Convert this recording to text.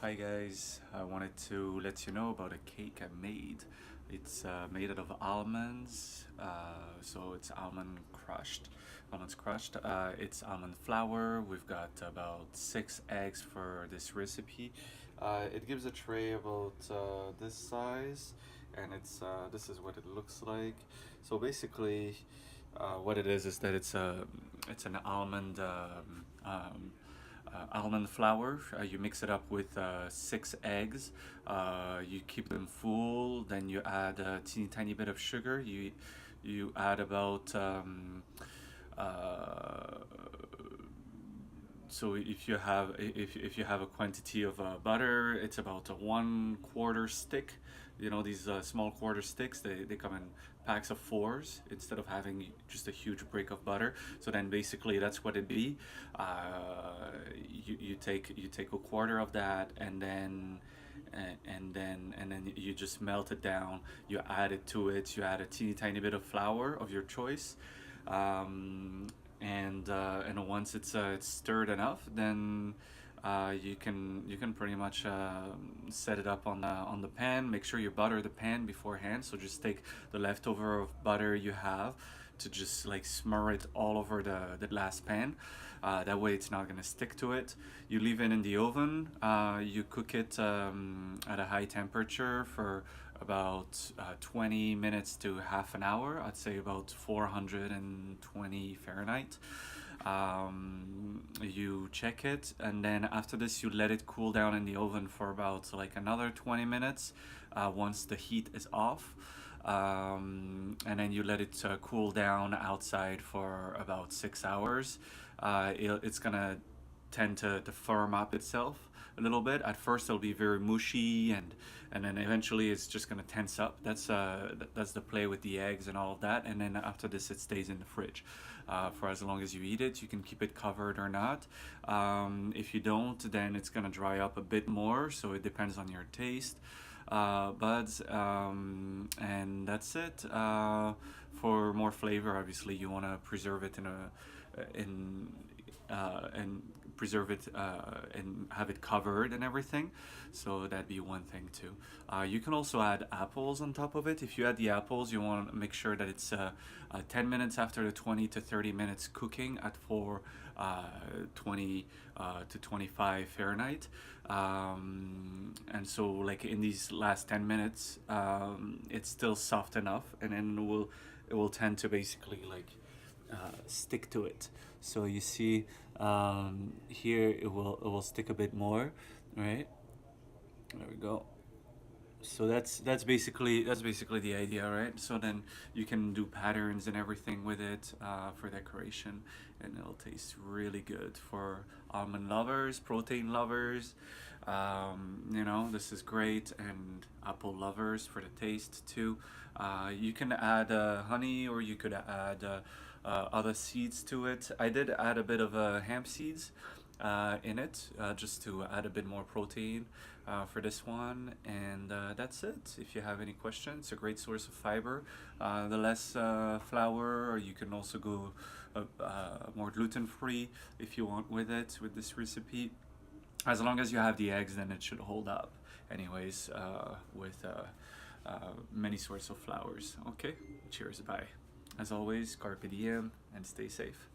Hi guys, I wanted to let you know about a cake I made. It's made out of almonds, so it's almonds crushed. It's almond flour. We've got about 6 eggs for this recipe. It gives a tray about this size, and this is what it looks like. So basically, what it is that it's an almond flour. You mix it up with 6 eggs. You keep them full. Then you add a teeny tiny bit of sugar. You add about so if you have a quantity of butter, it's about a 1/4 stick. You know these small quarter sticks. They come in packs of fours instead of having just a huge brick of butter. So then basically that's what it be. You take a quarter of that, and then you just melt it down. You add it to it. You add a teeny tiny bit of flour of your choice. Um, and once it's stirred enough, then you can pretty much set it up on the pan. Make sure you butter the pan beforehand. So just take the leftover of butter you have to just like smur it all over the last pan. That way it's not gonna stick to it. You leave it in the oven. You cook it at a high temperature for about 20 minutes to half an hour. I'd say about 420 Fahrenheit. You check it, and then after this you let it cool down in the oven for about like another 20 minutes once the heat is off. And then you let it cool down outside for about 6 hours. It's gonna tend to firm up itself a little bit. At first it'll be very mushy, and then eventually it's just gonna tense up. That's the play with the eggs and all of that. And then after this it stays in the fridge for as long as you eat it. You can keep it covered or not. If you don't, then it's gonna dry up a bit more, so it depends on your taste buds. And that's it. For more flavor, obviously you want to preserve it in and preserve it and have it covered and everything. So that'd be one thing too. You can also add apples on top of it. If you add the apples, you want to make sure that it's 10 minutes after the 20 to 30 minutes cooking at 420 to 25 Fahrenheit. And so like in these last 10 minutes, it's still soft enough, and then it will tend to basically like stick to it. So you see here it will stick a bit more, right? There we go. So that's basically the idea, right? So then you can do patterns and everything with it for decoration, and it'll taste really good for almond lovers, protein lovers. This is great, and apple lovers for the taste too. You can add honey, or you could add other seeds to it. I did add a bit of hemp seeds in it, just to add a bit more protein for this one. And that's it. If you have any questions, it's a great source of fiber. The less flour, or you can also go more gluten free if you want with it, with this recipe. As long as you have the eggs, then it should hold up anyways, with many sorts of flours. Okay, cheers, bye. As always, carpe diem and stay safe.